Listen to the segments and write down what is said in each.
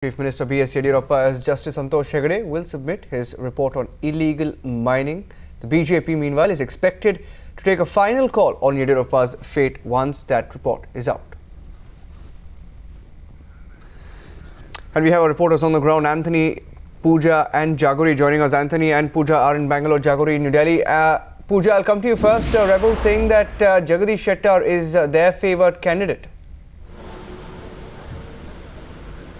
Chief Minister B.S. Yediyurappa as Justice Santosh Hegde will submit his report on illegal mining. The BJP, meanwhile, is expected to take a final call on Yediyurappa's fate once that report is out. And we have our reporters on the ground, Anthony, Pooja and Jaguri joining us. Anthony and Pooja are in Bangalore, Jaguri in New Delhi. Pooja, I'll come to you first. Rebels saying that Jagadish Shettar is their favoured candidate.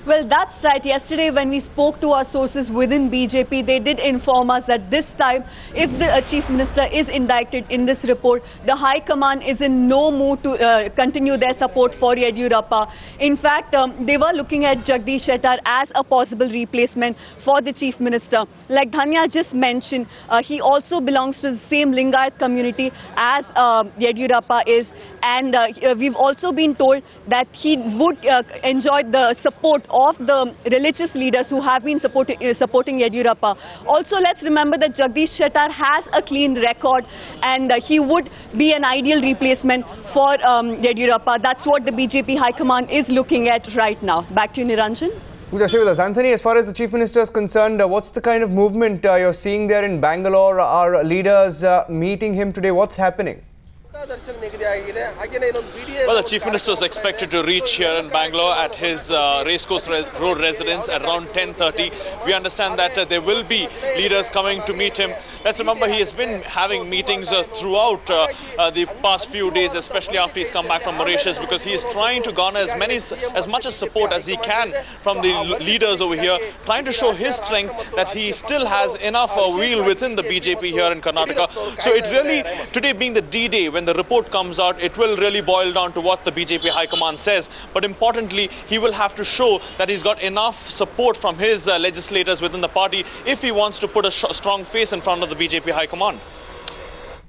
Well, that's right. Yesterday, when we spoke to our sources within BJP, they did inform us that this time, if the Chief Minister is indicted in this report, the High Command is in no mood to continue their support for Yediyurappa. In fact, they were looking at Jagadish Shettar as a possible replacement for the Chief Minister. Like Dhanya just mentioned, he also belongs to the same Lingayat community as Yediyurappa is. And we've also been told that he would enjoy the support of the religious leaders who have been supporting Yediyurappa. Also, let's remember that Jagadish Shettar has a clean record and he would be an ideal replacement for Yediyurappa. That's what the BJP High Command is looking at right now. Back to you, Niranjan. Pooja, stay with us. Anthony, as far as the Chief Minister is concerned, what's the kind of movement you're seeing there in Bangalore? Are leaders meeting him today? What's happening? Well, the Chief Minister is expected to reach here in Bangalore at his Racecourse Road residence at around 10:30. We understand that there will be leaders coming to meet him. Let's remember he has been having meetings throughout the past few days, especially after he's come back from Mauritius, because he is trying to garner as much support as he can from the leaders over here, trying to show his strength that he still has enough wheel within the BJP here in Karnataka. So it really, today being the D-Day, when the report comes out, it will really boil down to what the BJP High Command says. But importantly, he will have to show that he's got enough support from his legislators within the party if he wants to put a strong face in front of the BJP High Command.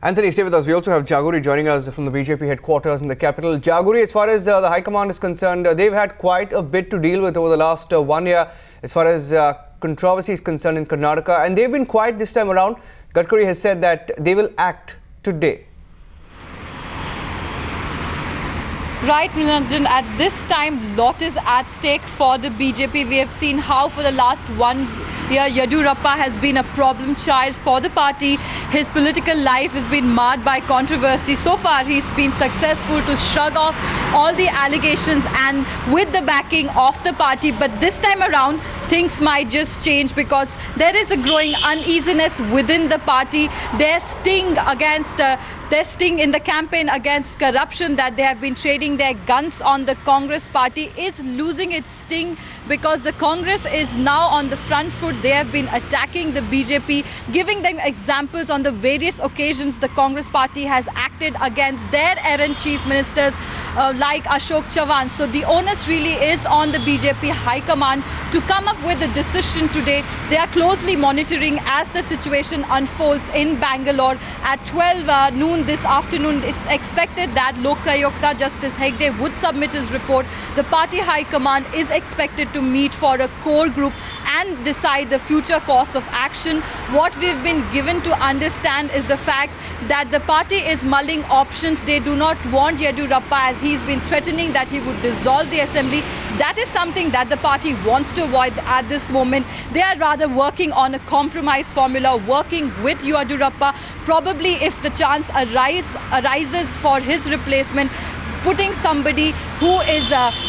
Anthony, stay with us. We also have Jaguri joining us from the BJP headquarters in the capital. Jaguri, as far as the High Command is concerned, they've had quite a bit to deal with over the last 1 year as far as controversy is concerned in Karnataka. And they've been quiet this time around. Gadkari has said that they will act today. Right, Niranjan, at this time, lot is at stake for the BJP. We have seen how for the last 1 year, Yediyurappa has been a problem child for the party. His political life has been marred by controversy. So far, he's been successful to shrug off all the allegations and with the backing of the party. But this time around, things might just change because there is a growing uneasiness within the party. Their sting in the campaign against corruption, that they have been trading their guns on the Congress party, is losing its sting because the Congress is now on the front foot. They have been attacking the BJP, giving them examples on the various occasions the Congress party has acted against their errant chief ministers like Ashok Chavan. So the onus really is on the BJP High Command to come up with a decision today. They are closely monitoring as the situation unfolds in Bangalore. At 12 noon this afternoon, it's expected that Lok Ayukta Justice Hegde would submit his report. The party High Command is expected to meet for a core group and decide the future course of action. What we've been given to understand is the fact that the party is mulling options. They do not want Yediyurappa, as he's been threatening that he would dissolve the assembly. That is something that the party wants to avoid at this moment. They are rather working on a compromise formula, working with Yediyurappa. Probably if the chance arises for his replacement, putting somebody who is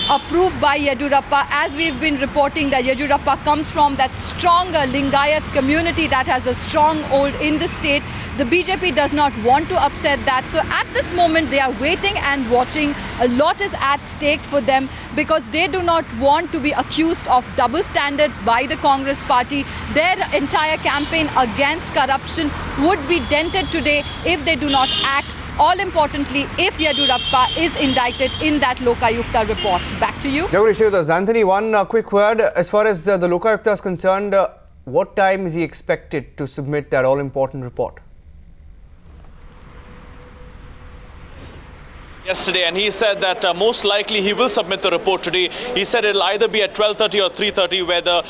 approved by Yediyurappa. As we've been reporting, that Yediyurappa comes from that strong Lingayat community that has a stronghold in the state. The BJP does not want to upset that. So at this moment, they are waiting and watching. A lot is at stake for them because they do not want to be accused of double standards by the Congress party. Their entire campaign against corruption would be dented today if they do not act. All importantly, if Yediyurappa is indicted in that Lok Ayukta report. Back to you. Jaguri, stay with us. Anthony, one quick word. As far as the Lok Ayukta is concerned, what time is he expected to submit that all-important report? yesterday, and he said that most likely he will submit the report today. He said it'll either be at 12:30 or 3:30, where the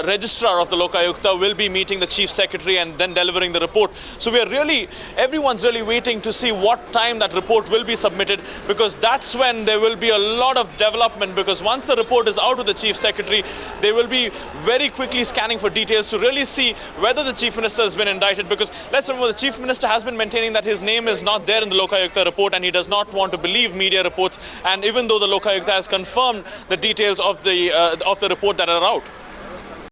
registrar of the Lokayukta will be meeting the chief secretary and then delivering the report. So everyone's really waiting to see what time that report will be submitted, because that's when there will be a lot of development, because once the report is out with the chief secretary, they will be very quickly scanning for details to really see whether the chief minister has been indicted, because let's remember the chief minister has been maintaining that his name is not there in the Lokayukta report, and he does not want to believe media reports, and even though the Lokayukta has confirmed the details of the report that are out.